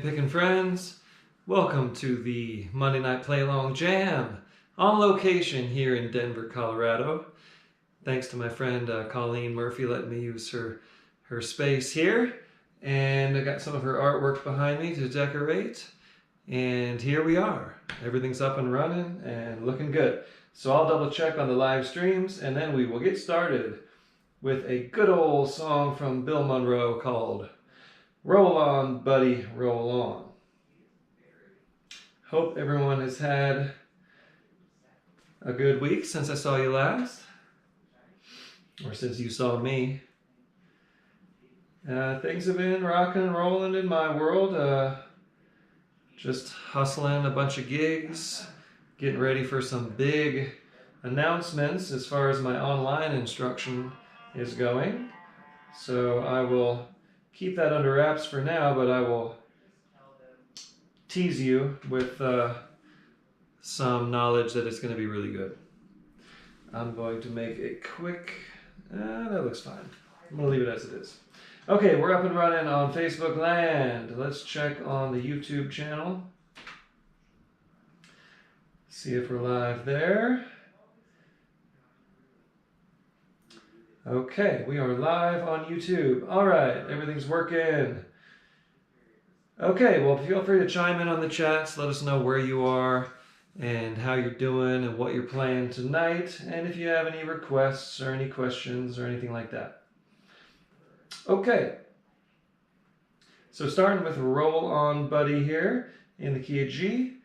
pickin' friends. Welcome to the Monday Night Playalong Jam on location here in Denver, Colorado. Thanks to my friend Colleen Murphy letting me use her space here. And I got some of her artwork behind me to decorate. And here we are. Everything's up and running and looking good. So I'll double check on the live streams and then we will get started with a good old song from Bill Monroe called Roll On, Buddy, Roll On. Hope everyone has had a good week since I saw you last, or since you saw me. Things have been rocking and rolling in my world. Just hustling a bunch of gigs, getting ready for some big announcements as far as my online instruction is going. So I will keep that under wraps for now, but I will tease you with some knowledge that it's going to be really good. I'm going to make a quick, that looks fine. I'm going to leave it as it is. Okay, we're up and running on Facebook land. Let's check on the YouTube channel. See if we're live there. Okay, we are live on YouTube. All right, everything's working. Okay, well, feel free to chime in on the chats. Let us know where you are and how you're doing and what you're playing tonight. And if you have any requests or any questions or anything like that. Okay, so starting with Roll On Buddy here in the key of G.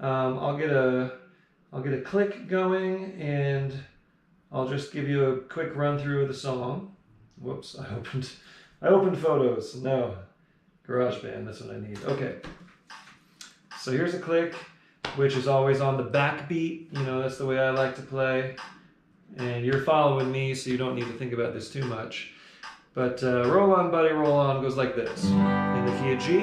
I'll get a click going and I'll just give you a quick run through of the song. Whoops, I opened Photos. No, GarageBand, that's what I need. Okay, so here's a click, which is always on the backbeat. You know, that's the way I like to play. And you're following me, so you don't need to think about this too much. But Roll On Buddy, Roll On goes like this, in the key of G.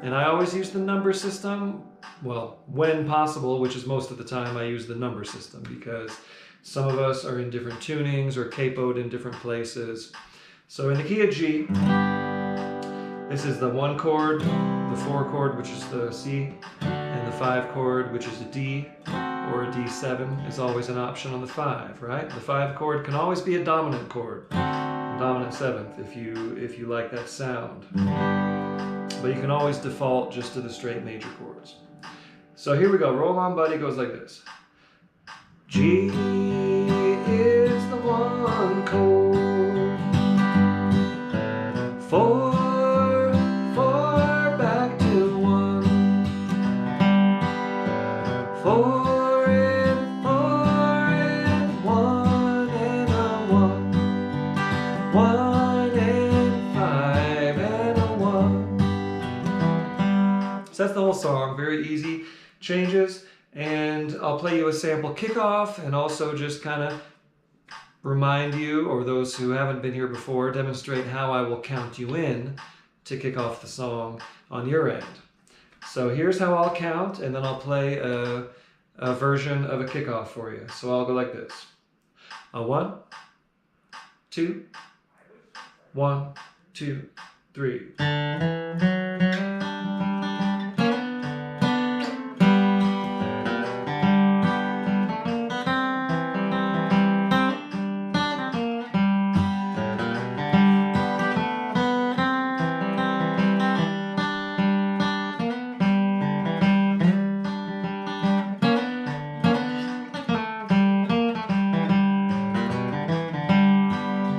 And I always use the number system. Well, when possible, which is most of the time, I use the number system because some of us are in different tunings or capoed in different places. So in the key of G, this is the 1 chord, the 4 chord, which is the C, and the 5 chord, which is a D, or a D7 is always an option on the 5, right? The 5 chord can always be a dominant chord, a dominant 7th if you like that sound. But you can always default just to the straight major chords. So here we go. Roll On Buddy goes like this. G is the 1 chord. 4 back to 1. 4 and 1 and a 1. 1 and 5 and a 1. So that's the whole song. Very easy changes. And I'll play you a sample kickoff and also just kind of remind you, or those who haven't been here before, demonstrate how I will count you in to kick off the song on your end. So here's how I'll count, and then I'll play a version of a kickoff for you. So I'll go like this. 1, 2, 1, 2, 3.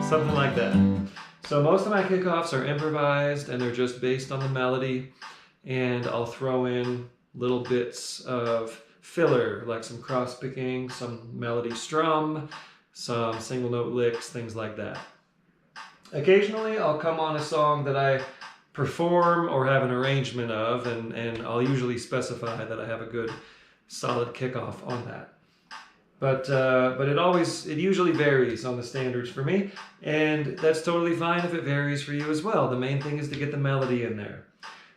Something like that. So most of my kickoffs are improvised and they're just based on the melody, and I'll throw in little bits of filler like some cross picking, some melody strum, some single note licks, things like that. Occasionally I'll come on a song that I perform or have an arrangement of, and I'll usually specify that I have a good solid kickoff on that. But it usually varies on the standards for me, and that's totally fine if it varies for you as well. The main thing is to get the melody in there.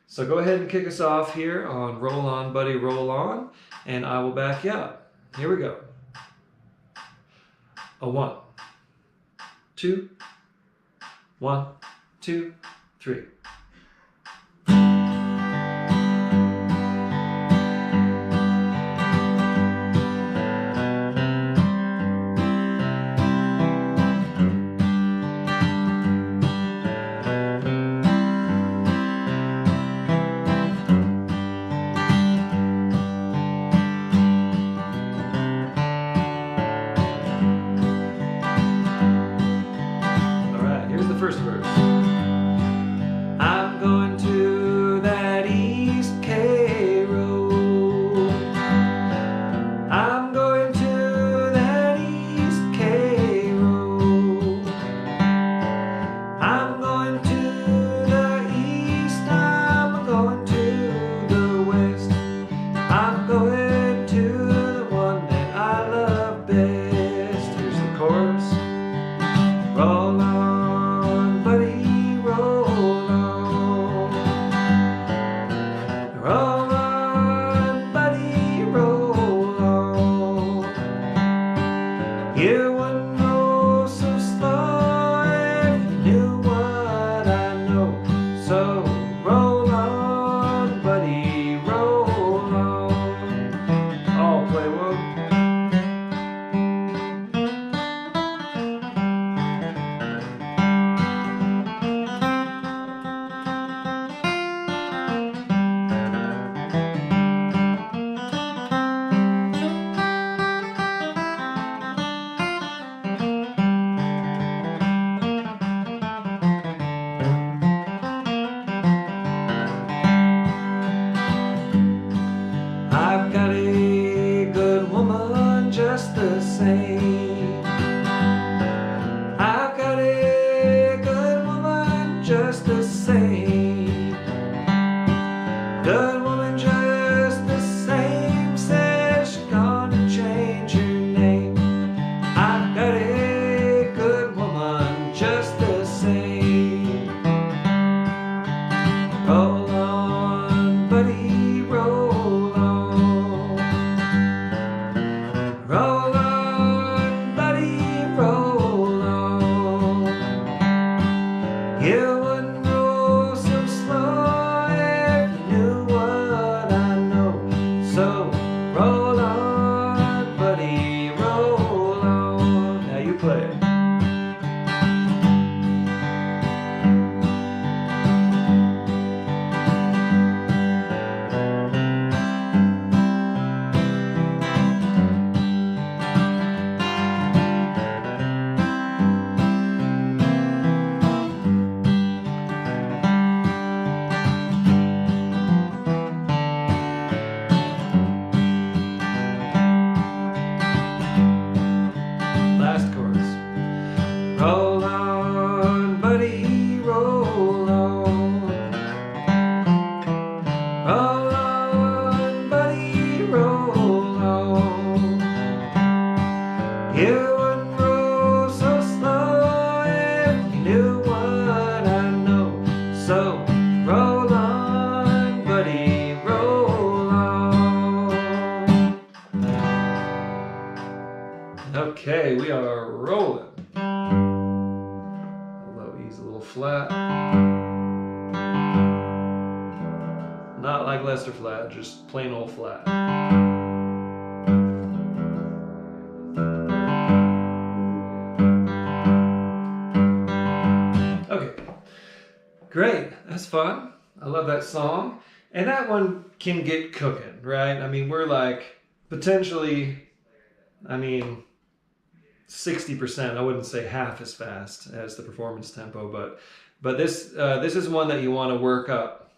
So go ahead and kick us off here on Roll On Buddy, Roll On, and I will back you up. Here we go. 1, 2, 1, 2, 3. I've got a good woman just the same. I've got a good woman just the same. Good woman just the same, says she's gonna change her name. I've got a good woman just the same. Roll on, buddy, roll on. Roll on, buddy, roll on. You wouldn't roll so slow if you knew what I know. So roll on, buddy, roll on. Now you play it. Last chorus. Roll on, buddy, roll on. Roll on, buddy, roll on. You wouldn't roll so slow if you knew what I know. So roll on, buddy, roll on. Okay, we are rolling. Low E's a little flat. Not like Lester flat, just plain old flat. Okay, great, that's fun. I love that song. And that one can get cooking, right? I mean, we're like potentially, 60%. I wouldn't say half as fast as the performance tempo, but this is one that you want to work up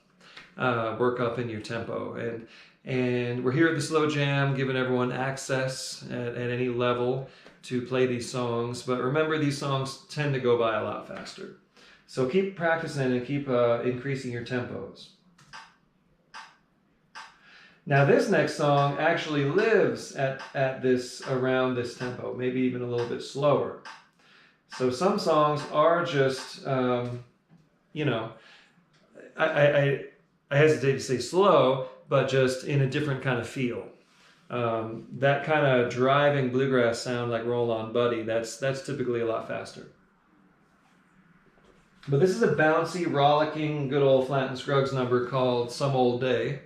in your tempo. And we're here at the Slow Jam, giving everyone access at any level to play these songs. But remember, these songs tend to go by a lot faster. So keep practicing and keep increasing your tempos. Now this next song actually lives at around this tempo, maybe even a little bit slower. So some songs are just, I hesitate to say slow, but just in a different kind of feel. That kind of driving bluegrass sound like Roll On Buddy, that's typically a lot faster. But this is a bouncy, rollicking, good old Flanton Scruggs number called Some Old Day.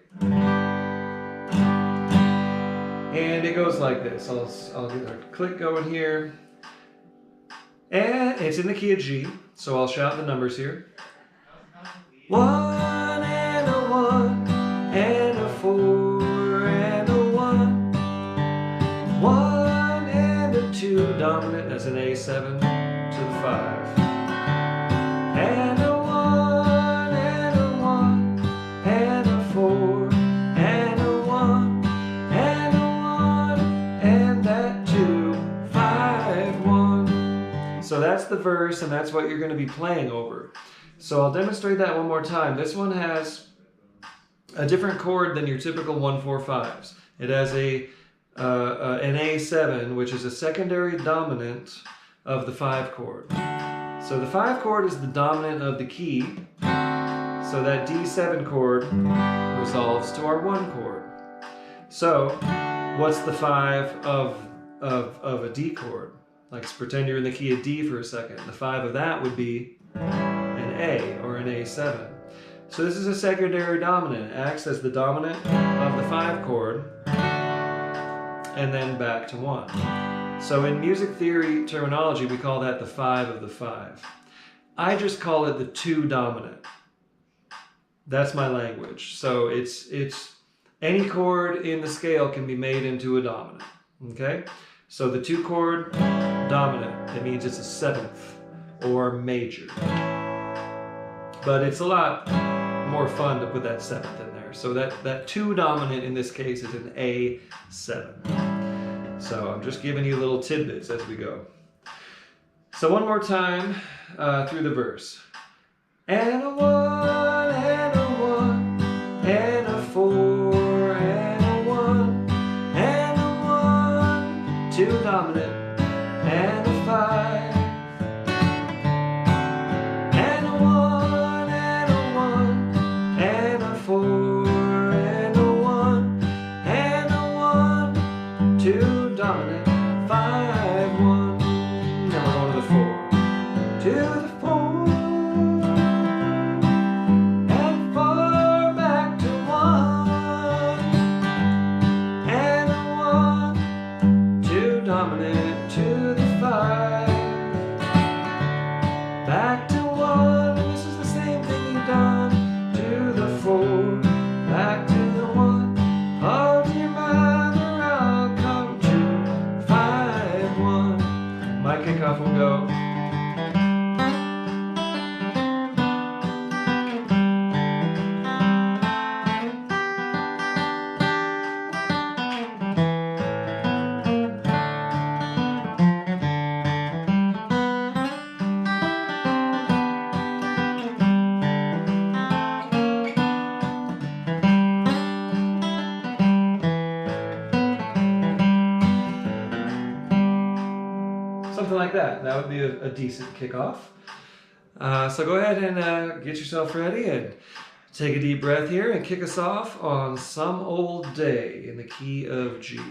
And it goes like this. I'll get a click going here. And it's in the key of G, so I'll shout the numbers here. 1 and a 1 and a 4 and a 1. 1 and a 2 dominant, that's an A7 to the 5. And a 1 and a 1 and a 4 and a 1 and a 1 and that 2, 5, 1. So that's the verse, and that's what you're going to be playing over. So I'll demonstrate that one more time. This one has a different chord than your typical 1-4-5s. It has an A7, which is a secondary dominant of the 5 chord. So the 5 chord is the dominant of the key, so that D7 chord resolves to our 1 chord. So what's the 5 of a D chord? Let's pretend you're in the key of D for a second. The 5 of that would be an A or an A7. So this is a secondary dominant. It acts as the dominant of the 5 chord and then back to 1. So in music theory terminology, we call that the 5 of the 5. I just call it the 2 dominant. That's my language. So it's any chord in the scale can be made into a dominant. Okay? So the 2 chord dominant, it means it's a 7th or major. But it's a lot more fun to put that 7th in there. So that 2 dominant in this case is an A7. So I'm just giving you little tidbits as we go. So one more time through the verse. And a 1, and a 1, and a 4, and a 1, and a 1, 2 dominant, and a 5, and a 1, and a 1, and a 4, and a 1, and a 1, 2 dominant, 5, 1. Now we're going to the 4, to the 4. Dominant to the 5, back to 1, and this is the same thing you've done, to the 4, back to the 1, oh dear mother, I'll come to 5, 1. My kickoff will go. Something like that. That would be a decent kickoff. So go ahead and get yourself ready and take a deep breath here and kick us off on Some Old Day in the key of G.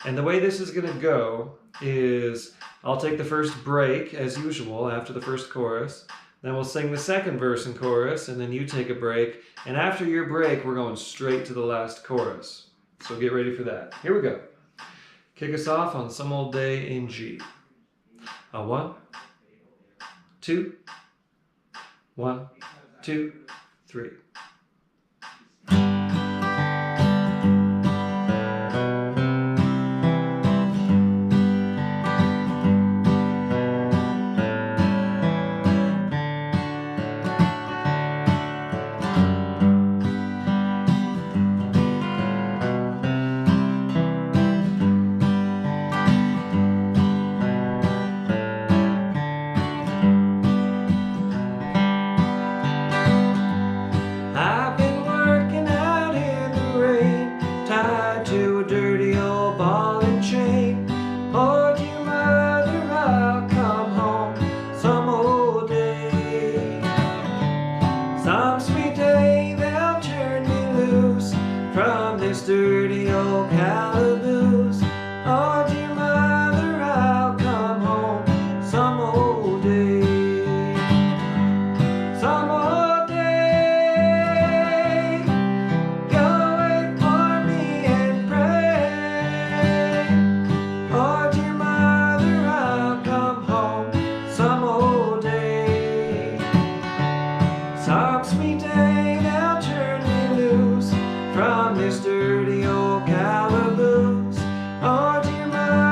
And the way this is going to go is I'll take the first break as usual after the first chorus. Then we'll sing the second verse and chorus, and then you take a break. And after your break, we're going straight to the last chorus. So get ready for that. Here we go. Kick us off on Some Old Day in G. 1, 2, 1, 2, 3. Dirty old calaboose. Oh dear mother, I'll come home some old day. Some old day. Go wait for me and pray. Oh dear mother, I'll come home some old day. Some sweet day they'll turn me loose from this dirty old calaboose. Oh dear mother,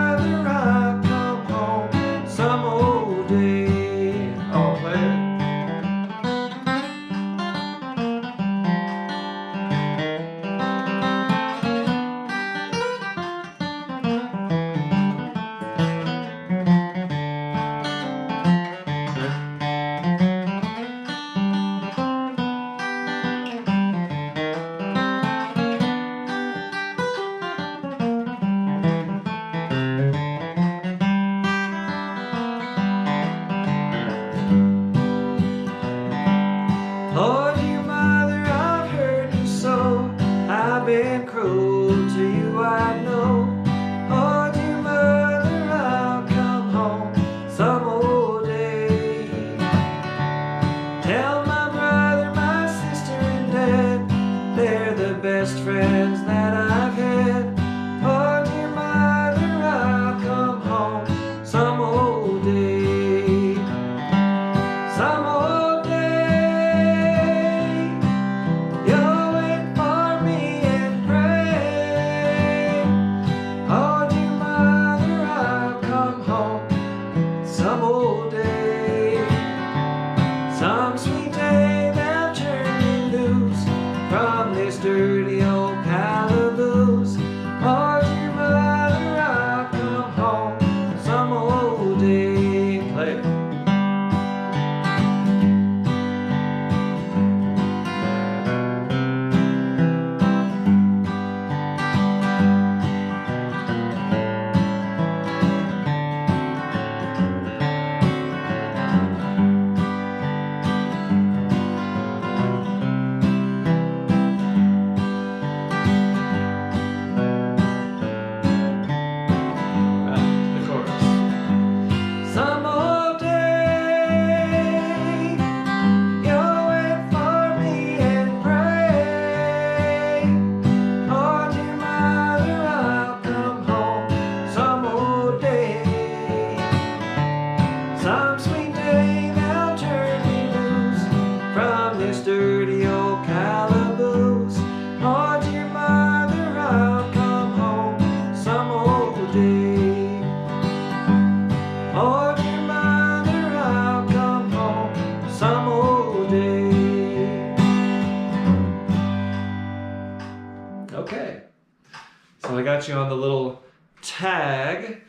I got you on the little tag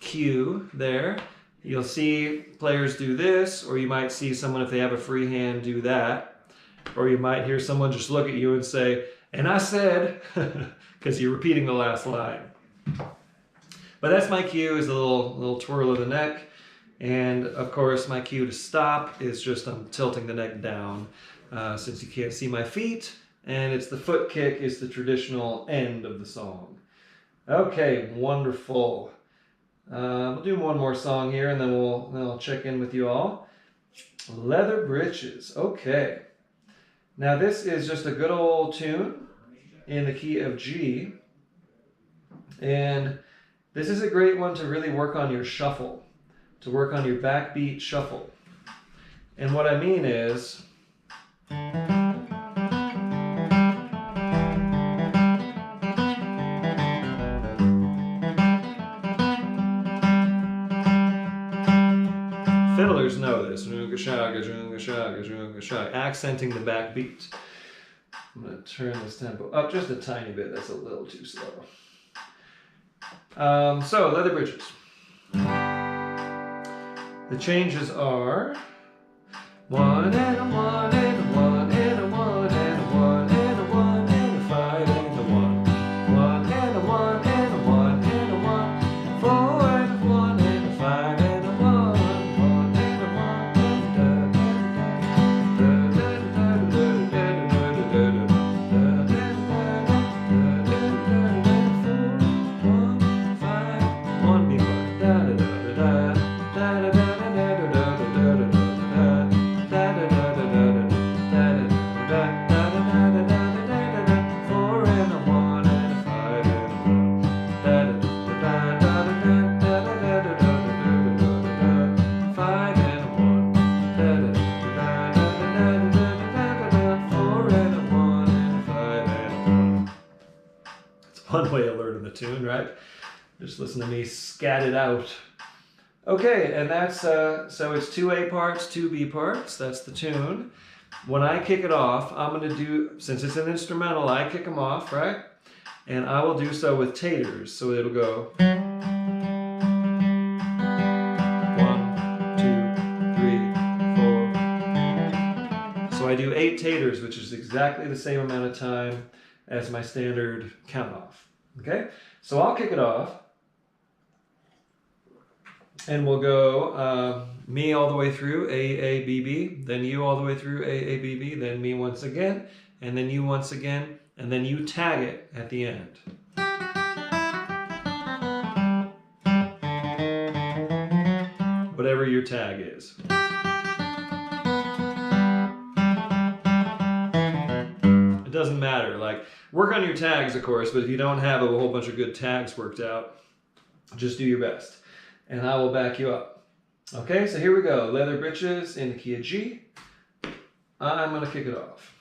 cue there. You'll see players do this, or you might see someone, if they have a free hand, do that. Or you might hear someone just look at you and say, "And I said," because you're repeating the last line. But that's my cue, is a little twirl of the neck. And of course, my cue to stop is just I'm tilting the neck down, since you can't see my feet. And it's the foot kick is the traditional end of the song. Okay, wonderful. We'll do one more song here, and then I'll check in with you all. Leather Britches. Okay. Now this is just a good old tune in the key of G. And this is a great one to really work on your shuffle, to work on your backbeat shuffle. And what I mean is, fiddlers know this, accenting the backbeat. I'm going to turn this tempo up just a tiny bit, that's a little too slow. So, Leather Britches. The changes are 1 and a 1 and a 1 and a 1 and a 1 and a 1 and a 5 and a 1. 1 and a 1 and a 1 and a 1. 4 and a 1 and a 5 and a 1. 1 and a 1 and a 1 B bar. Da da da da da da da. One way of learning the tune, right? Just listen to me scat it out. Okay, and that's, so it's 2 A parts, 2 B parts, that's the tune. When I kick it off, I'm gonna do, since it's an instrumental, I kick them off, right? And I will do so with taters, so it'll go 1, 2, 3, 4. So I do 8 taters, which is exactly the same amount of time as my standard count off. Okay, so I'll kick it off, and we'll go me all the way through, A, A, B, B, then you all the way through, A, A, B, B, then me once again, and then you once again, and then you tag it at the end. Whatever your tag is. It doesn't matter, like, work on your tags, of course, but if you don't have a whole bunch of good tags worked out, just do your best, and I will back you up. Okay, so here we go. Leather Britches in the key of G. I'm going to kick it off.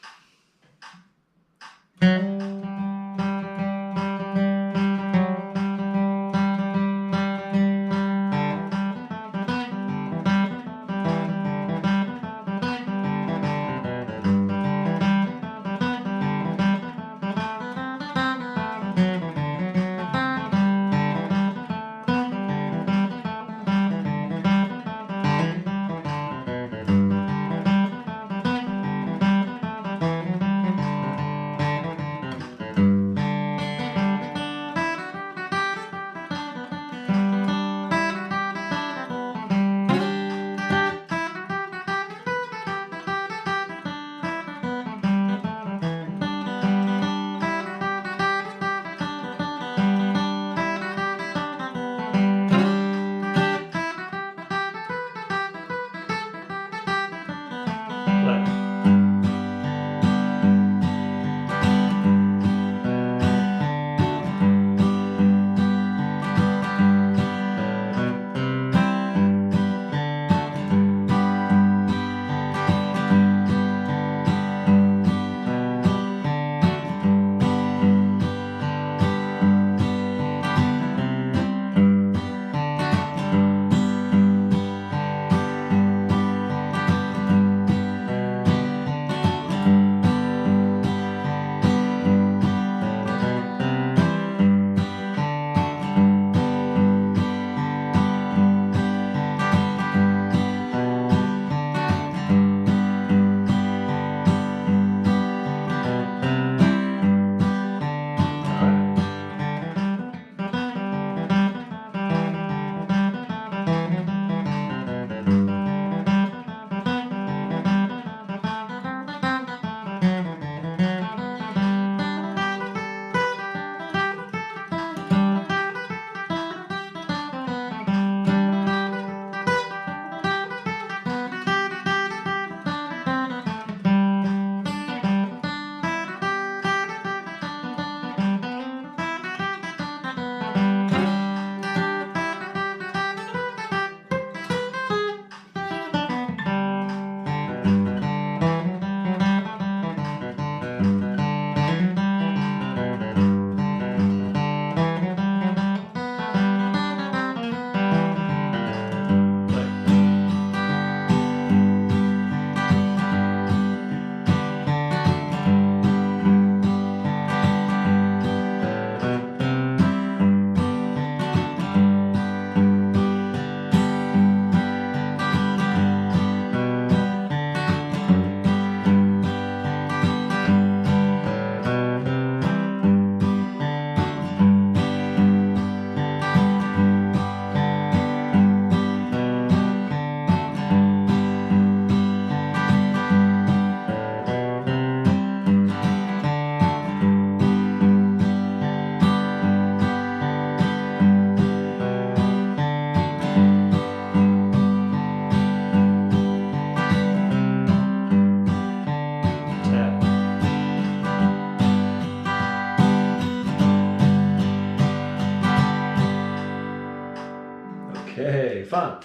Okay, fun.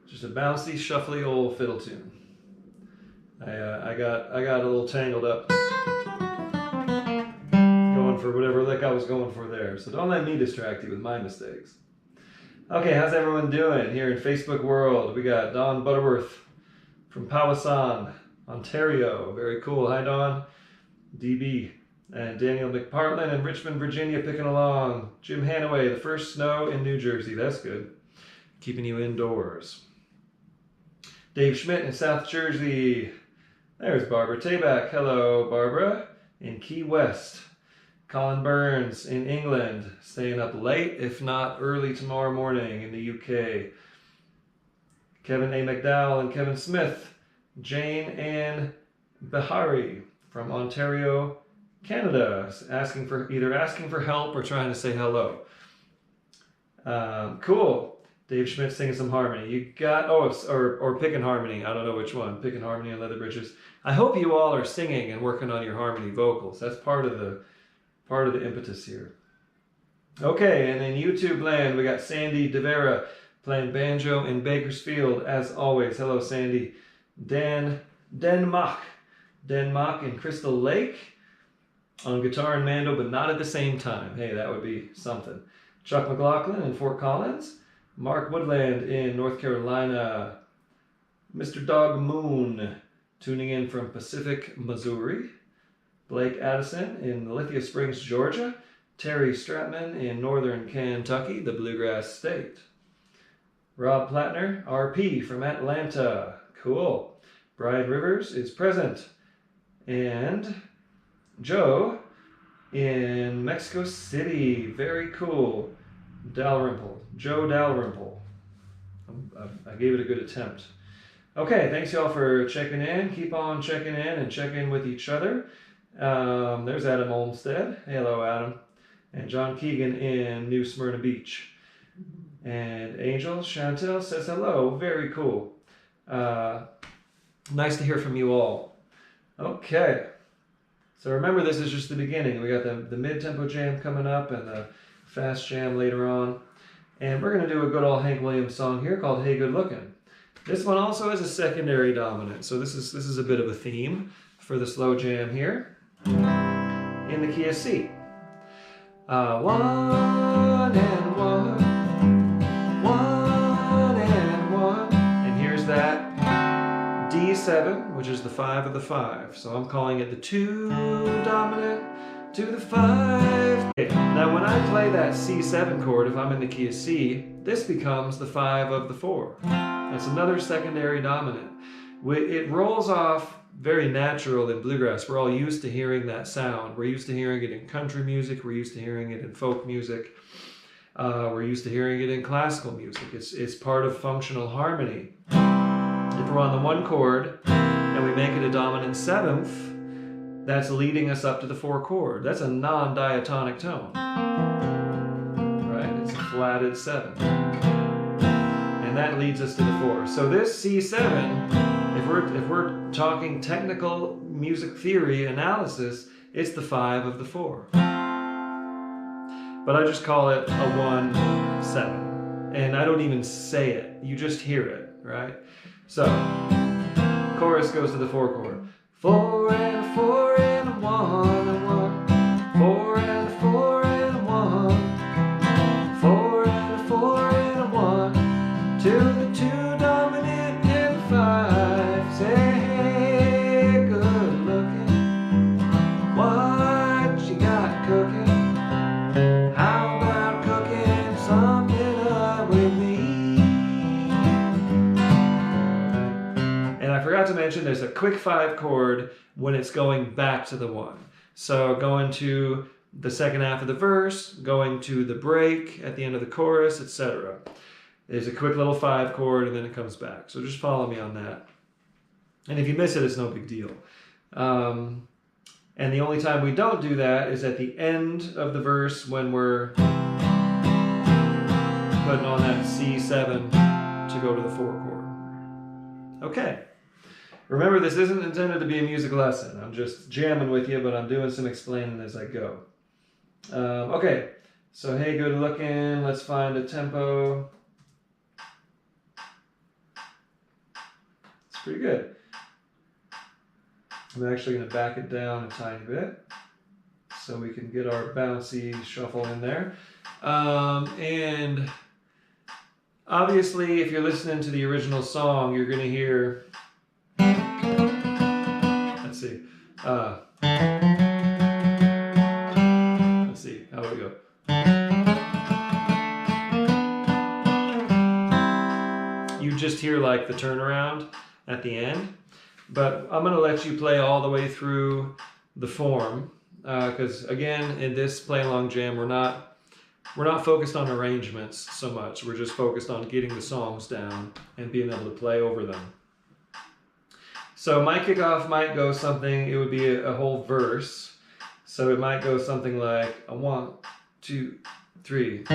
Just a bouncy, shuffly old fiddle tune. I got a little tangled up going for whatever lick I was going for there. So don't let me distract you with my mistakes. Okay, how's everyone doing here in Facebook world? We got Dawn Butterworth from Powassan, Ontario. Very cool. Hi, Dawn. DB. And Daniel McPartland in Richmond, Virginia, picking along. Jim Hanaway, the first snow in New Jersey. That's good. Keeping you indoors. Dave Schmidt in South Jersey. There's Barbara Tabak. Hello, Barbara. In Key West. Colin Burns in England. Staying up late, if not early tomorrow morning in the UK. Kevin A. McDowell and Kevin Smith. Jane Ann Bahari from Ontario, Canada, asking for help or trying to say hello. Cool. Dave Schmidt singing some harmony. You got or picking harmony. I don't know which one. Picking harmony on Leather Britches. I hope you all are singing and working on your harmony vocals. That's part of the impetus here. Okay, and in YouTube land we got Sandy DeVera playing banjo in Bakersfield as always. Hello, Sandy. Denmark in Crystal Lake on guitar and mando, but not at the same time. Hey, that would be something. Chuck McLaughlin in Fort Collins. Mark Woodland in North Carolina. Mr. Dog Moon tuning in from Pacific, Missouri. Blake Addison in Lithia Springs, Georgia. Terry Stratman in Northern Kentucky, the Bluegrass State. Rob Plattner, RP from Atlanta. Cool. Brian Rivers is present. And Joe in Mexico City. Very cool. Dalrymple. Joe Dalrymple. I gave it a good attempt. Okay, thanks y'all for checking in. Keep on checking in and check in with each other. There's Adam Olmstead. Hello, Adam. And John Keegan in New Smyrna Beach. And Angel Chantel says hello. Very cool. Nice to hear from you all. Okay. So remember, this is just the beginning. We got the mid-tempo jam coming up and the fast jam later on. And we're going to do a good old Hank Williams song here called Hey Good Lookin'. This one also has a secondary dominant. So this is a bit of a theme for the slow jam here. In the key of C. One and one. One and one. And here's that D7, which is the 5 of the 5. So I'm calling it the 2 dominant to the 5. Okay. Now when I play that C7 chord, if I'm in the key of C, this becomes the 5 of the 4. That's another secondary dominant. It rolls off very natural in bluegrass. We're all used to hearing that sound. We're used to hearing it in country music. We're used to hearing it in folk music. We're used to hearing it in classical music. It's part of functional harmony. If we're on the 1 chord and we make it a dominant 7th, that's leading us up to the 4 chord. That's a non-diatonic tone, right? It's a flatted 7. And that leads us to the 4. So this C7, if we're talking technical music theory analysis, it's the 5 of the 4. But I just call it a 1-7. And I don't even say it. You just hear it, right? So, chorus goes to the 4 chord. 4 and a 4 and a 1 and 1. 4 and a 4 and a 1. 4 and a 4 and a 1. To the 2 dominant and 5. Say, hey, good looking. What you got cooking? How about cooking something up with me? And I forgot to mention there's a quick 5 chord when it's going back to the 1. So going to the second half of the verse, going to the break at the end of the chorus, etc. There's a quick little 5 chord and then it comes back. So just follow me on that. And if you miss it, it's no big deal. And the only time we don't do that is at the end of the verse when we're putting on that C7 to go to the 4 chord. Okay. Remember, this isn't intended to be a music lesson. I'm just jamming with you, but I'm doing some explaining as I go. Okay. So, hey, good looking. Let's find a tempo. pretty good. I'm actually going to back it down a tiny bit so we can get our bouncy shuffle in there. And obviously, if you're listening to the original song, you're going to hear, let's see, how about we go? You just hear like the turnaround at the end, but I'm going to let you play all the way through the form, because again, in this play along jam, we're not focused on arrangements so much. We're just focused on getting the songs down and being able to play over them. So my kickoff might go something, it would be a whole verse. So it might go something like a 1, 2, 3.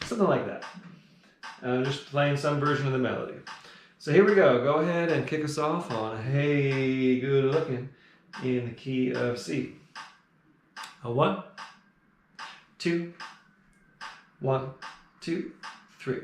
Something like that. Just playing some version of the melody. So here we go. Go ahead and kick us off on Hey Good Lookin' in the key of C. A 1, 2, 1, 2, 3.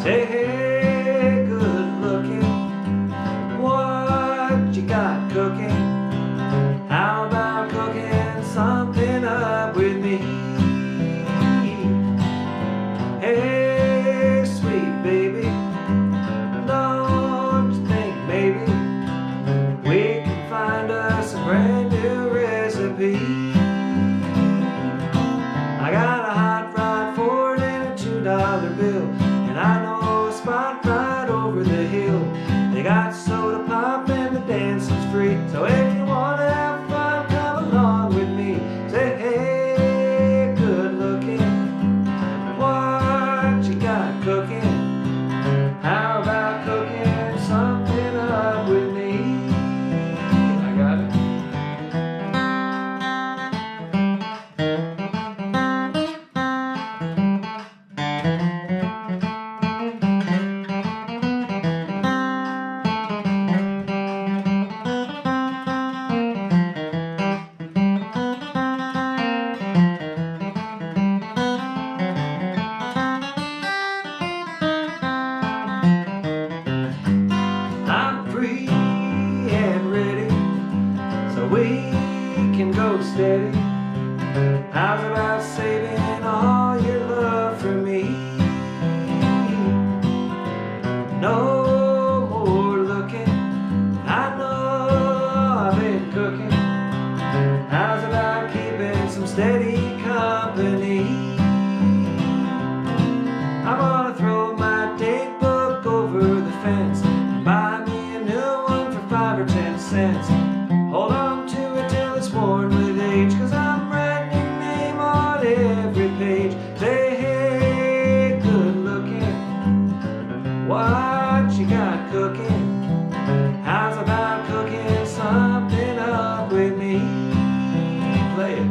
Say, hey, good looking, what you got cooking? How about cooking something up with me? Hey, sweet baby, don't you think maybe we can find us a brand new recipe? I got a hot fried Ford and a $2 bill, and I know a spot right over the hill. They got soda pop and the dancing's free. So if you wanna have fun, come along with me. Say, hey, good looking, what you got cooking? How about cooking something up with me? I got it. I'm free and ready, so we can go steady. How's about saving all your love for me? No more looking, I know I've been cooking. How's about keeping some steady company? I'm gonna throw my date book over the fence and buy me a new one for 5 or 10 cents. Hold on to it till it's worn with age, 'cause I'm writing your name on every page. Say, hey, good looking, what you got cooking? How's about cooking something up with me? Play it.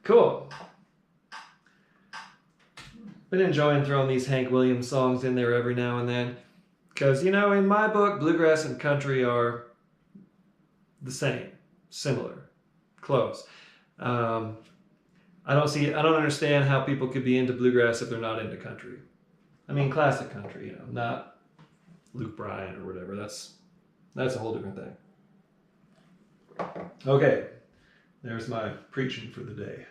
Cool. Been enjoying throwing these Hank Williams songs in there every now and then. Because, you know, in my book, bluegrass and country are the same, similar, close. I don't understand how people could be into bluegrass if they're not into country. I mean, classic country, you know, not Luke Bryan or whatever. That's a whole different thing. Okay, there's my preaching for the day.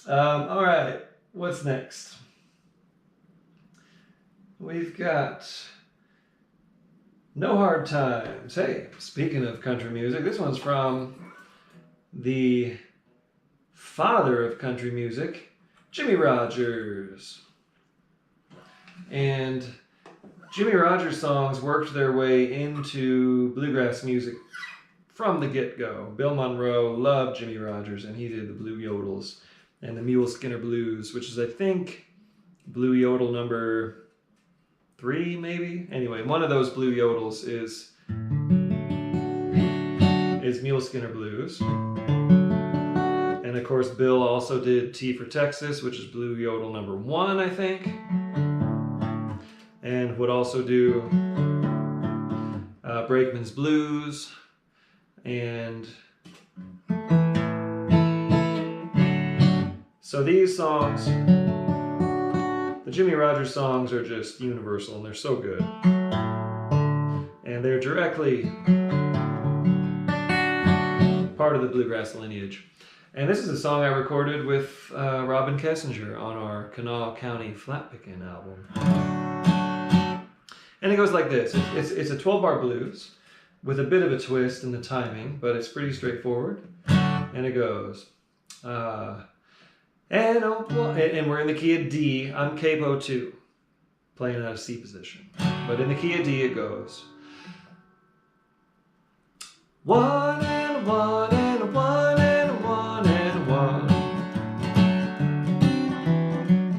All right, what's next? We've got No Hard Times. Hey, speaking of country music, this one's from the father of country music, Jimmy Rogers. And Jimmy Rogers songs worked their way into bluegrass music from the get-go. Bill Monroe loved Jimmy Rogers, and he did the Blue Yodels and the Mule Skinner Blues, which is, I think, Blue Yodel number 3, maybe? Anyway, one of those Blue Yodels is Mule Skinner Blues. And of course, Bill also did T for Texas, which is Blue Yodel number 1, I think. And would also do Brakeman's Blues. And so these songs, the Jimmy Rogers songs, are just universal, and they're so good. And they're directly part of the bluegrass lineage. And this is a song I recorded with Robin Kessinger on our Kanawha County Flatpickin' album. And it goes like this. It's a 12-bar blues with a bit of a twist in the timing, but it's pretty straightforward. And it goes, and we're in the key of D. I'm capo 2, playing out of C position. But in the key of D it goes, 1 and 1 and 1 and 1 and 1.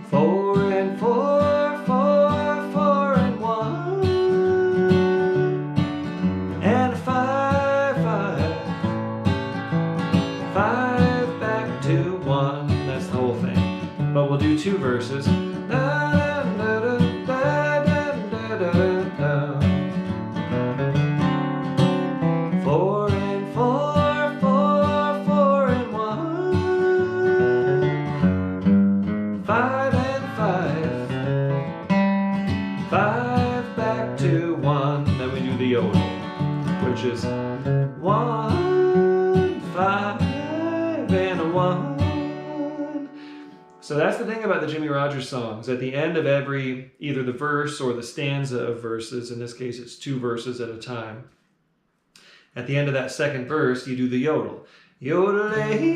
4 and 4, 4, 4 and 1. And 5, 5, 5 back to 1. That's the whole thing. But we'll do 2 verses. Which is 1, 5, and a 1. So that's the thing about the Jimmy Rogers songs. At the end of every, either the verse or the stanza of verses, in this case it's 2 verses at a time, at the end of that second verse you do the yodel. Yodel-ay,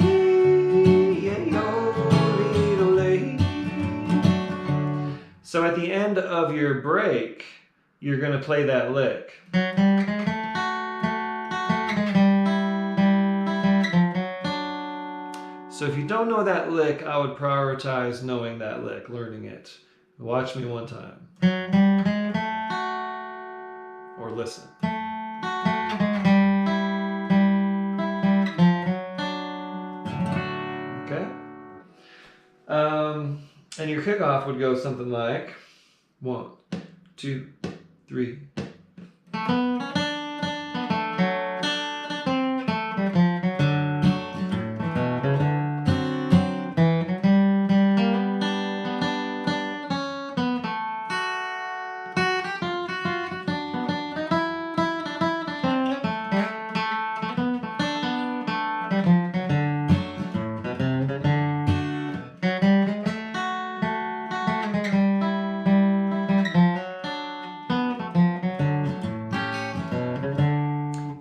yeah, yodel-ay. So at the end of your break, you're going to play that lick. So if you don't know that lick, I would prioritize knowing that lick, learning it. Watch me one time. Or listen. Okay? And your kickoff would go something like 1, 2, 3.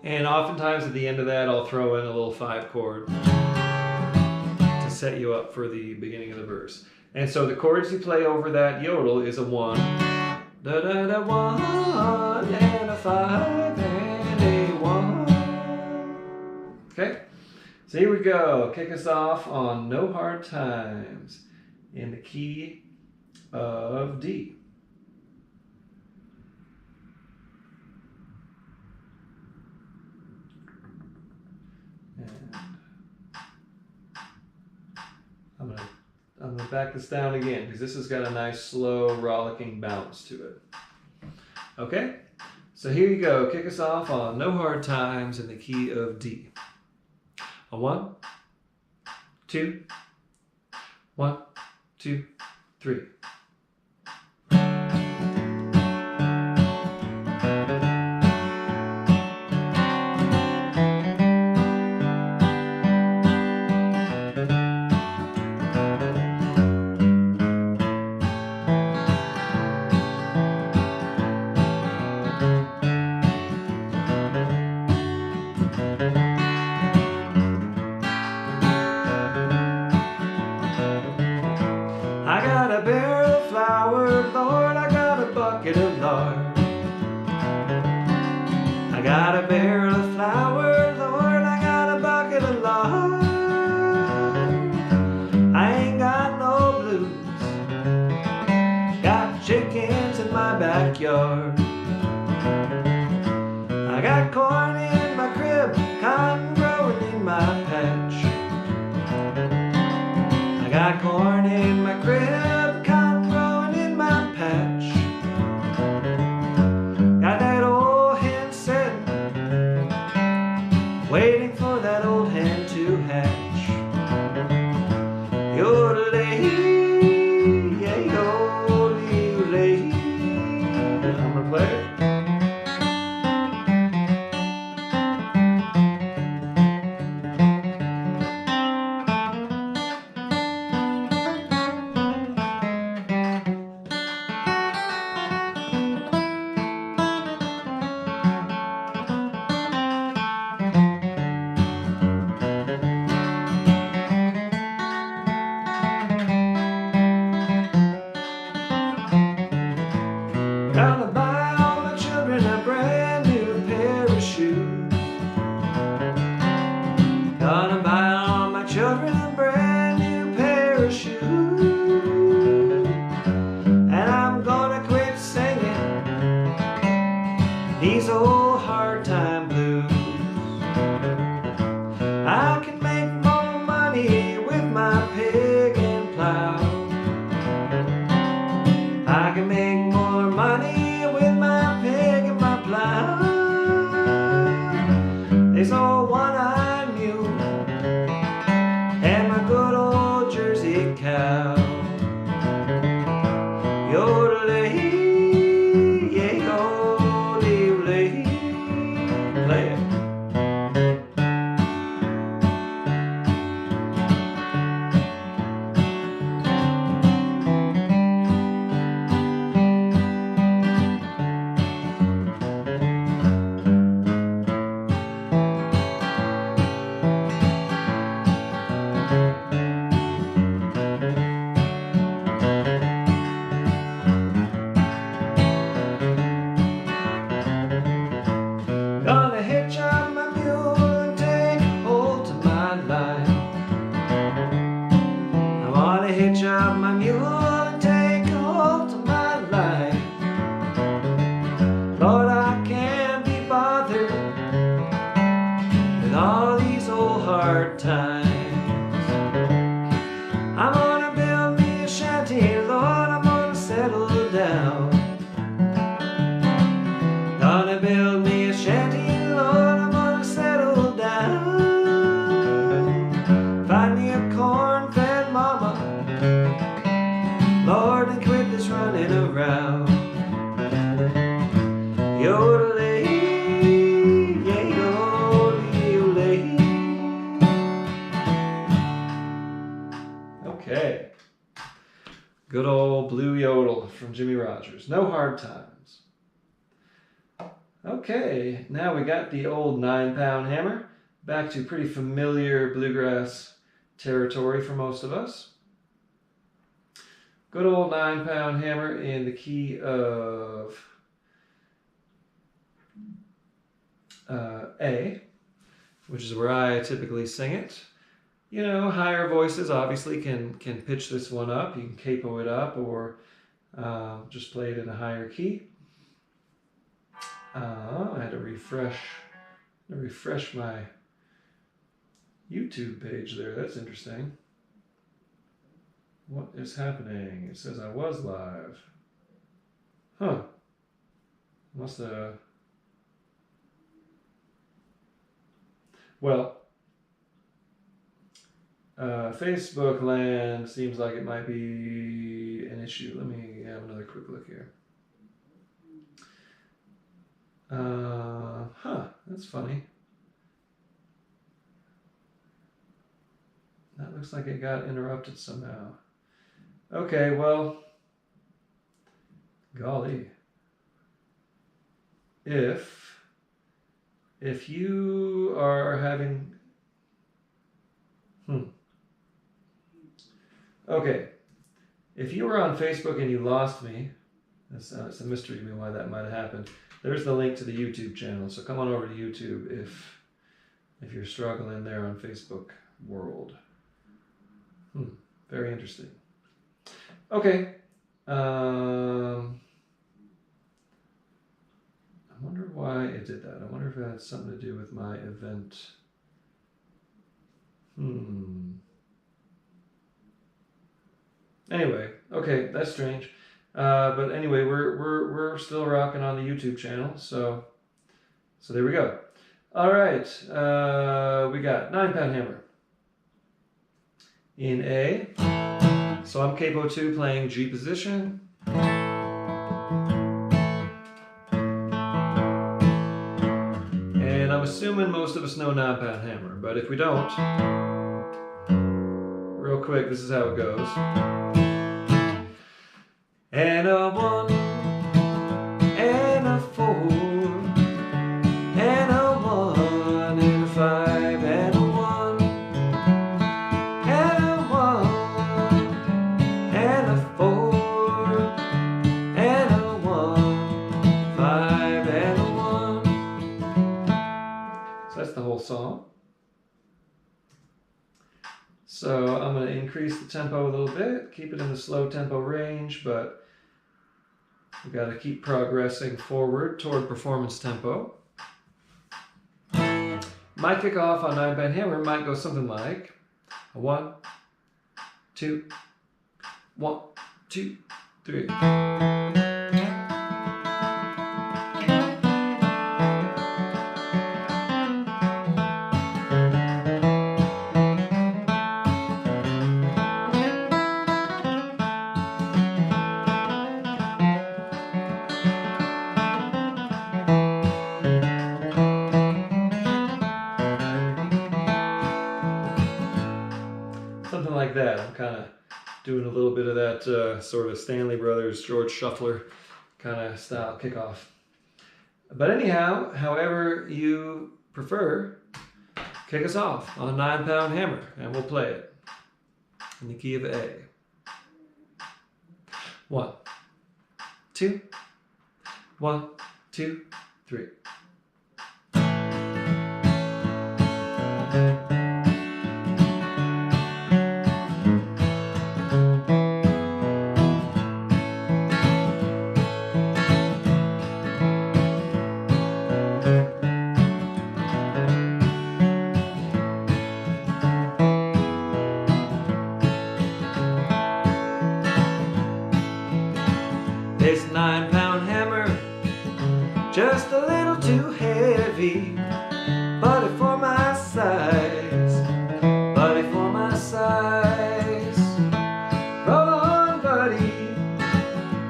And oftentimes at the end of that, I'll throw in a little 5 chord to set you up for the beginning of the verse. And so the chords you play over that yodel is a 1, da da da 1, and a 5, and a 1. Okay? So here we go. Kick us off on No Hard Times in the key of D. to back this down again because this has got a nice slow rollicking bounce to it. Okay, so here you go. Kick us off on No Hard Times in the key of D. A 1, 2, 1, 2, 3. I got a barrel of flour, Lord, I got a bucket of lard. I got a barrel of flour, Lord, I got a bucket of lard. I ain't got no blues, got chickens in my backyard. I got corn in my crib, cotton growing in my patch. I got corn in my crib, cotton growing in my patch. Got that old hen sitting, waiting for that old hen to hatch. Yodelay, yeah, yodelay. I'm gonna play it. Gonna buy all my children a brand new pair of shoes. Gonna buy all my children a brand new pair of shoes. And I'm gonna quit singing these old hard time blues. I can make more money with my pig and plow. I can make more money with my pig and my plow. There's old one-eyed mule and my good old Jersey cow. Yodelay, yeah, yodelay. Play it. Gonna hitch up my mule and take hold to my life. I wanna hitch up my mule and take hold to my life. Lord, I can't be bothered with all these old hard times. I'm gonna build me a shanty, Lord, I'm gonna settle down. Gonna build me a shanty, Lord, I'm gonna settle down. Find me a corn-fed mama, Lord, and quit this running around. Yodelay, yeah, yodelay. Okay. Good old blue yodel from Jimmy Rogers. No hard times. Okay, now we got the old 9-pound hammer. Back to pretty familiar bluegrass territory for most of us. Good old 9-pound hammer in the key of A, which is where I typically sing it. You know, higher voices obviously can pitch this one up. You can capo it up or just play it in a higher key. I had to refresh my YouTube page there. That's interesting. What is happening? It says I was live. Huh. Must have... Well, Facebook land seems like it might be an issue. Let me have another quick look here. That's funny. That looks like it got interrupted somehow. Okay, well, golly. If you are having... Okay, if you were on Facebook and you lost me, it's a mystery to me why that might have happened. There's the link to the YouTube channel, so come on over to YouTube if you're struggling there on Facebook world. Very interesting. Okay. I wonder why it did that. I wonder if it had something to do with my event. Anyway, okay, that's strange. But anyway, we're still rocking on the YouTube channel, so there we go. All right, we got 9-pound hammer in A. So I'm capo 2 playing G position. And I'm assuming most of us know 9-pound hammer, but if we don't, real quick, this is how it goes. And a 1, and a 4, and a 1, and a 5, and a 1, and a 1, and a 4, and a 1, 5, and a 1. So that's the whole song. So I'm going to increase the tempo a little bit, keep it in the slow tempo range, but we've got to keep progressing forward toward performance tempo. My kickoff on 9-pound hammer might go something like a 1, 2, 1, 2, 3. Something like that. I'm kind of doing a little bit of that sort of Stanley Brothers, George Shuffler kind of style kickoff. But anyhow, however you prefer, kick us off on a 9-pound hammer, and we'll play it in the key of A. 1, 2, 1, 2, 3. This 9-pound hammer, just a little too heavy, buddy for my size, buddy for my size. Roll on, buddy,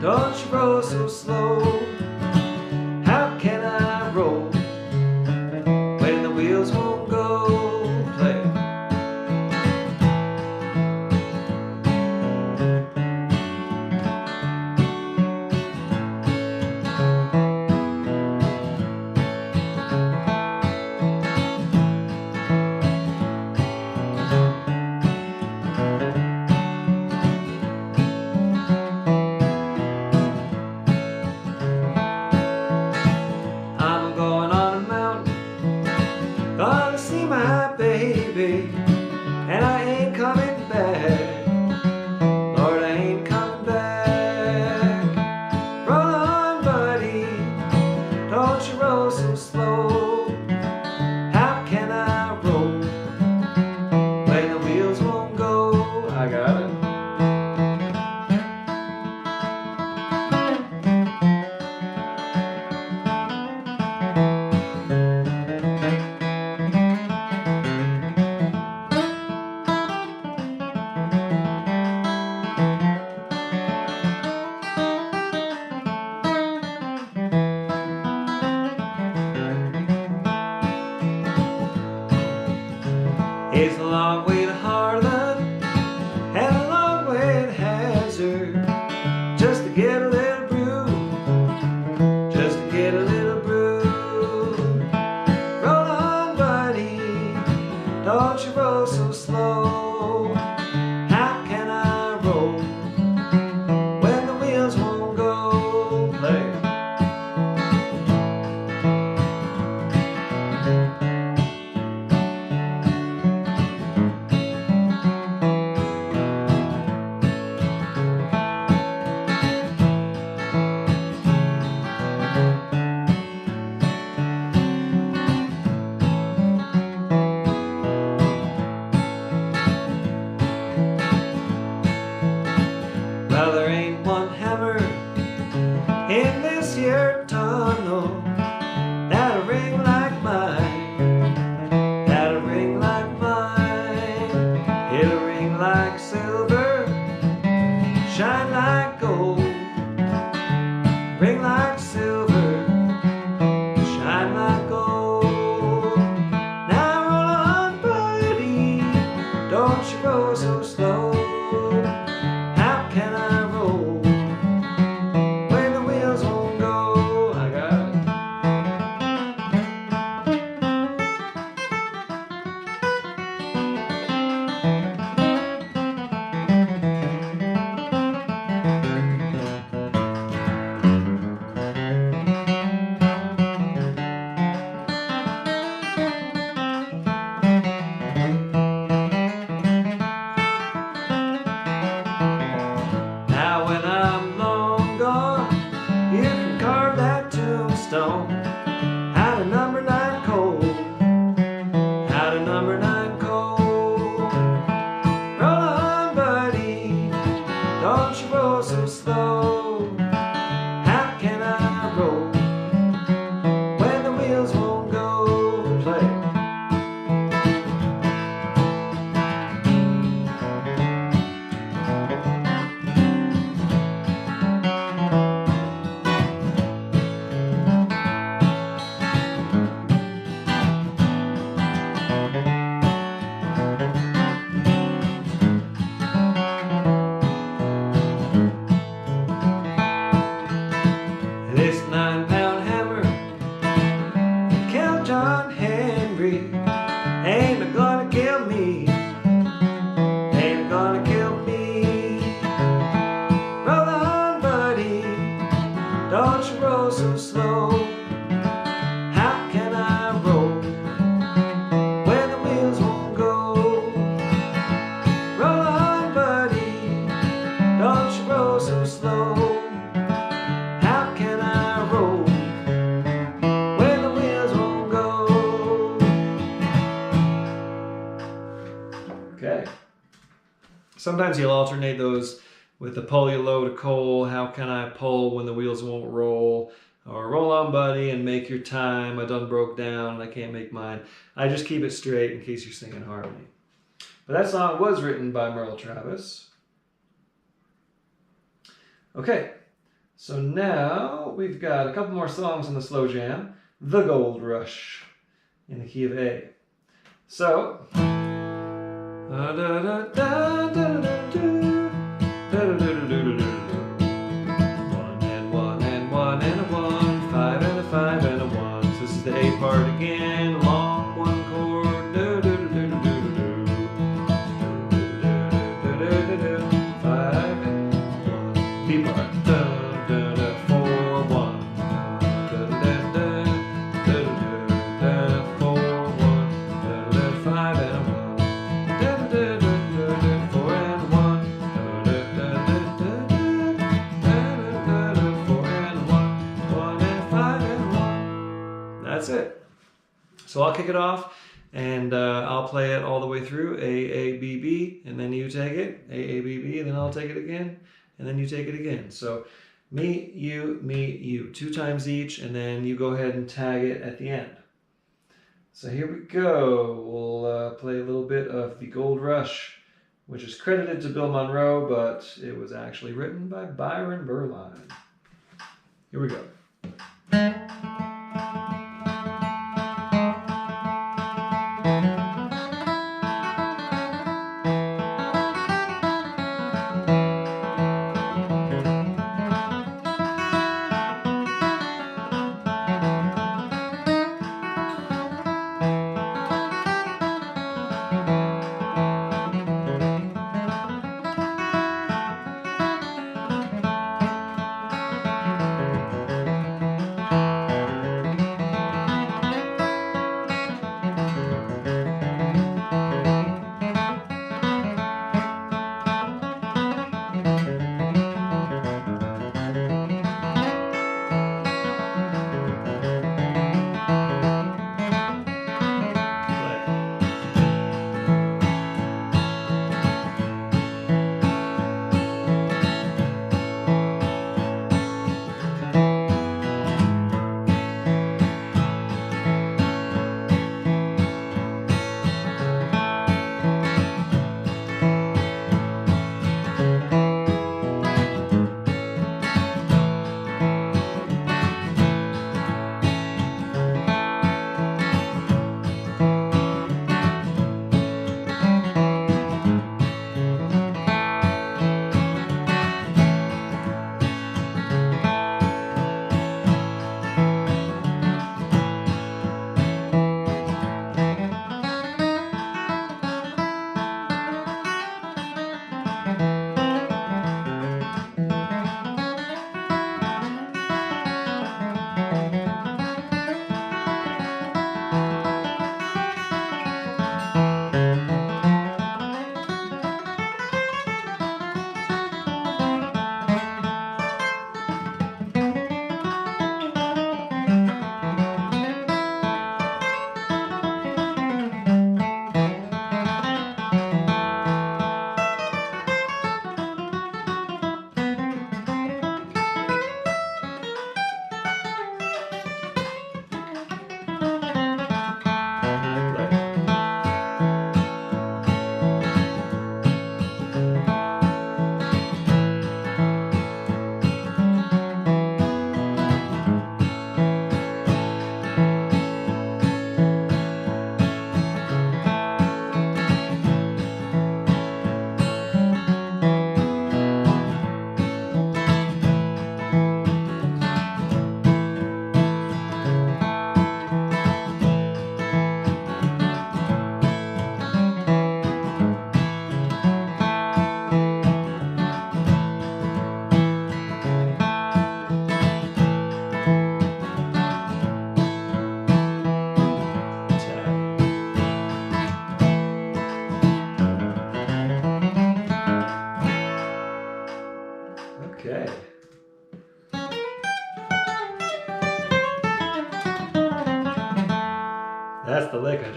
don't you roll so slow. How can I roll when the wheels won't go? Play. Gonna see my baby, and I ain't coming back. Lord, I ain't coming back. Roll on, buddy, don't you roll so slow. How can I roll when the wheels won't go? I got it. It's a long way to Harlan and a long way to Hazard, just to get a little brew, just to get a little brew. Roll on, buddy, don't you roll so slow. How can I roll when the wheels won't go? Play. Well, there ain't one hammer in this here tunnel that'll ring like mine, that'll ring like mine. It'll ring like silver, shine like gold, ring like silver, shine like gold. Now roll on, buddy, don't you go so slow. How can I roll when the wheels won't go? I got it. Now when I'm long gone, you can carve that tombstone out of number 9 coal, out of number 9 coal. Roll on, buddy, don't you roll so slow. How can I roll when the wheels won't go? Play. This 9-pound hammer killed John Henry ain't gonna kill me, ain't gonna kill me. Roll on, buddy, don't you roll so slow. How can I roll when the wheels won't go? Roll on, buddy, don't you roll so slow. How can I roll when the wheels won't go? Okay. Sometimes you'll alternate those with the pull your load of coal. How can I pull when the wheels won't roll? Or roll on, buddy, and make your time. I done broke down and I can't make mine. I just keep it straight in case you're singing harmony. But that song was written by Merle Travis. Okay. So now we've got a couple more songs in the slow jam. The Gold Rush in the key of A. So, one and one and one and a one, 5 and a 5 and a 1. So this is the A part again, long one chord. Do do do do do do do do do. 5 and 1. B part. That's it. So I'll kick it off and I'll play it all the way through, A, A, B, B, and then you take it, A, B, B, then I'll take it again, and then you take it again. So me, you, 2 times each, and then you go ahead and tag it at the end. So here we go. We'll play a little bit of The Gold Rush, which is credited to Bill Monroe, but it was actually written by Byron Berline. Here we go.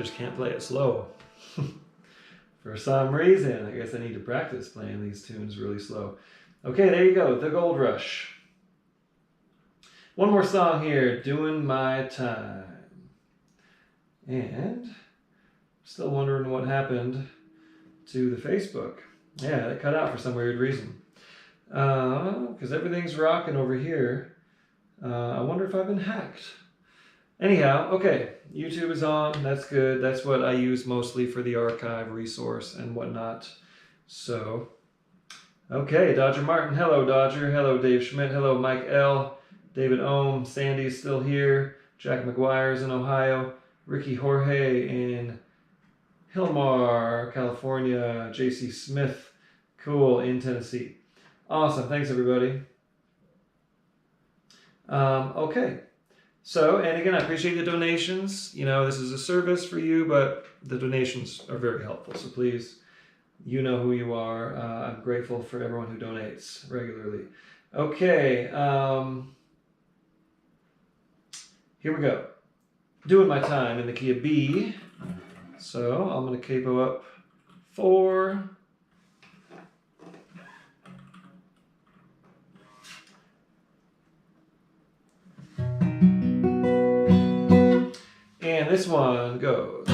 just can't play it slow. For some reason. I guess I need to practice playing these tunes really slow. Okay, there you go. The Gold Rush. One more song here. Doin My Time. And still wondering what happened to the Facebook. Yeah, it cut out for some weird reason. Because everything's rocking over here. I wonder if I've been hacked. Anyhow, okay, YouTube is on. That's good. That's what I use mostly for the archive resource and whatnot. So, okay, Dodger Martin. Hello, Dodger. Hello, Dave Schmidt. Hello, Mike L. David Ohm. Sandy's still here. Jack McGuire's in Ohio. Ricky Jorge in Hillmar, California. JC Smith. Cool, in Tennessee. Awesome. Thanks, everybody. Okay. So, and again, I appreciate the donations. You know, this is a service for you, but the donations are very helpful. So please, you know who you are. I'm grateful for everyone who donates regularly. Okay. Here we go. Doing My Time in the key of B. So I'm going to capo up 4. And this one goes.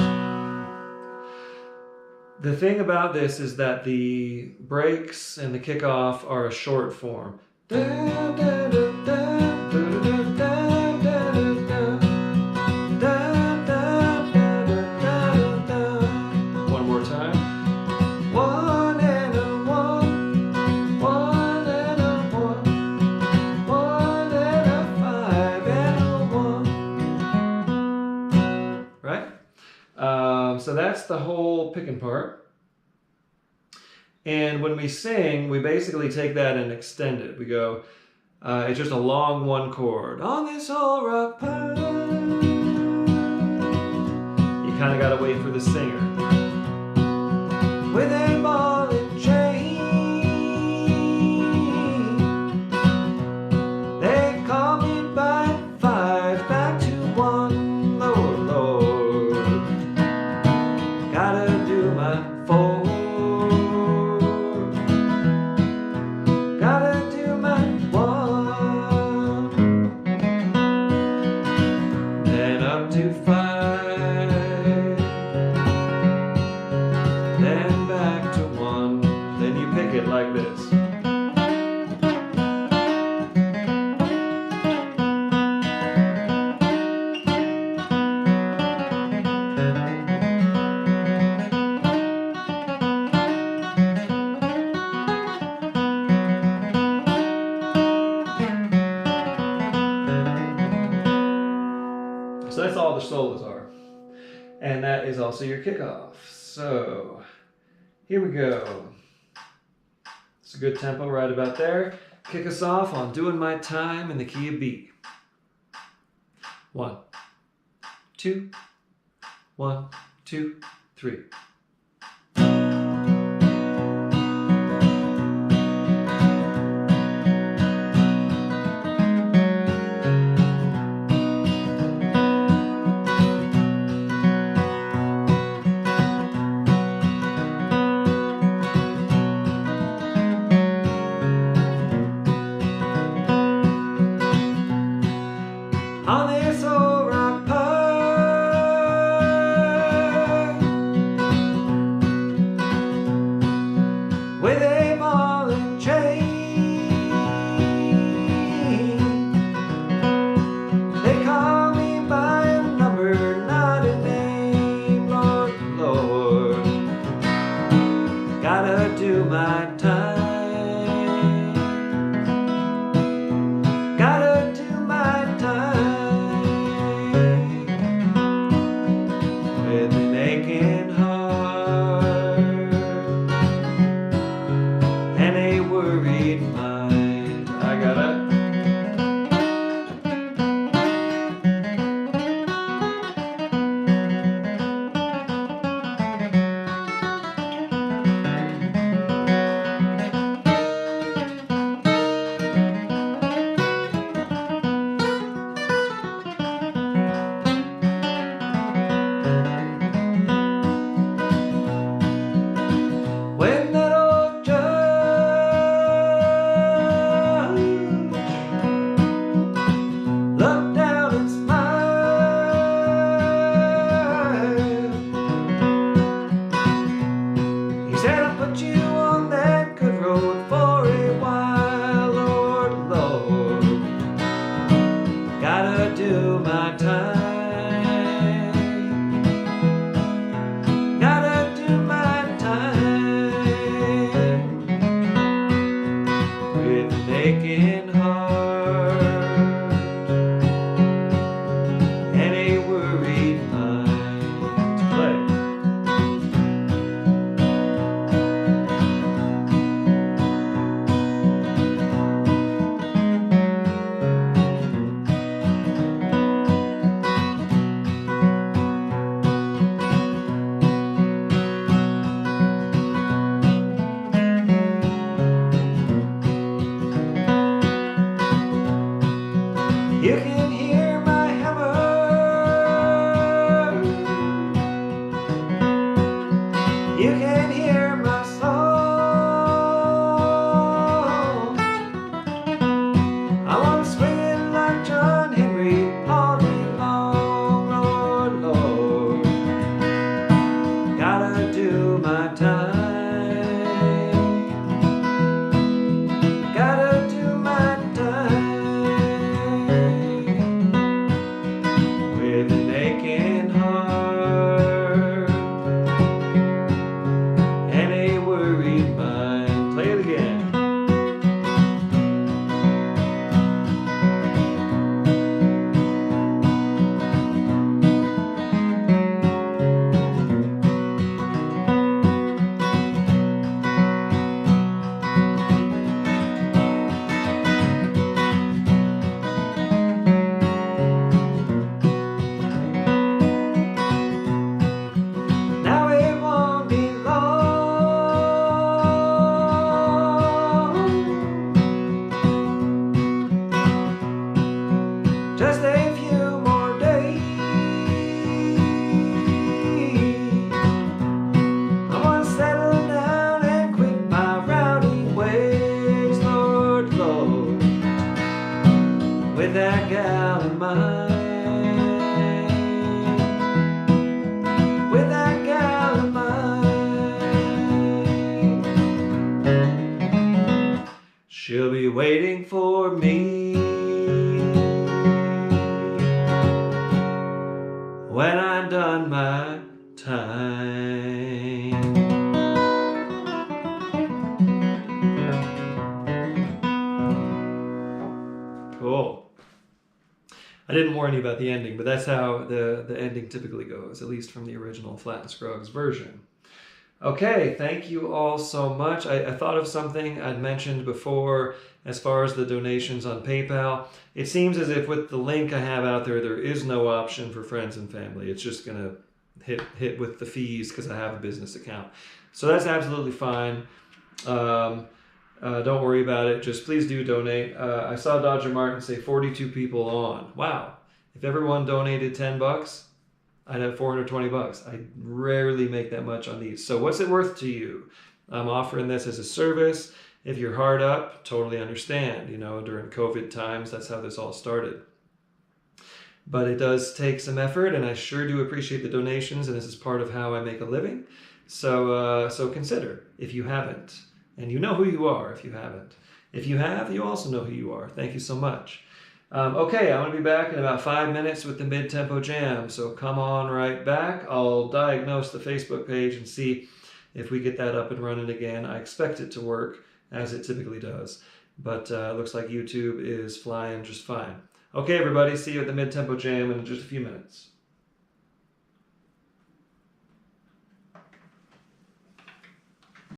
The thing about this is that the breaks and the kickoff are a short form. One more time. 1 and a 1, 1 and a 1, 1 and a 5 and a 1. Right? So that's the whole picking part. And when we sing, we basically take that and extend it. We go, it's just a long 1 chord. On this old rock pile. You kind of got to wait for the singer. With a ball and chain, they call me by 5, back to 1, Lord, Lord. Gotta do my 4. Gotta do my 1. Then up to 5. Then back to 1. Then you pick it like this. So that's all the solos are. And that is also your kickoff. So here we go. It's a good tempo right about there. Kick us off on Doing My Time in the key of B. 1, 2, 1, 2, 3. On this old rock pile, You can hear my song. I want to swing it like John Henry all day long. Lord, Lord, gotta do my time. Gotta do my time. With an aching heart and a worried mind. Play it again. Now it won't be long, just a few more days. I want to settle down and quit my rowdy ways, Lord, Lord, with that gal in mind. With that gal of mine. She'll be waiting for me when I'm done my time. Cool. I didn't warn you about the ending, but that's how the ending typically goes, at least from the original Flat and Scruggs version. Okay, thank you all so much. I thought of something I'd mentioned before as far as the donations on PayPal. It seems as if with the link I have out there, there is no option for friends and family. It's just going to hit with the fees because I have a business account. So that's absolutely fine. Don't worry about it. Just please do donate. I saw Dodger Martin say 42 people on. Wow. If everyone donated $10, I'd have $420. I rarely make that much on these. So what's it worth to you? I'm offering this as a service. If you're hard up, totally understand. You know, during COVID times, that's how this all started. But it does take some effort, and I sure do appreciate the donations, and this is part of how I make a living. So consider if you haven't. And you know who you are if you haven't. If you have, you also know who you are. Thank you so much. Okay, I'm going to be back in about 5 minutes with the mid-tempo jam. So come on right back. I'll diagnose the Facebook page and see if we get that up and running again. I expect it to work, as it typically does. But looks like YouTube is flying just fine. Okay, everybody. See you at the mid-tempo jam in just a few minutes.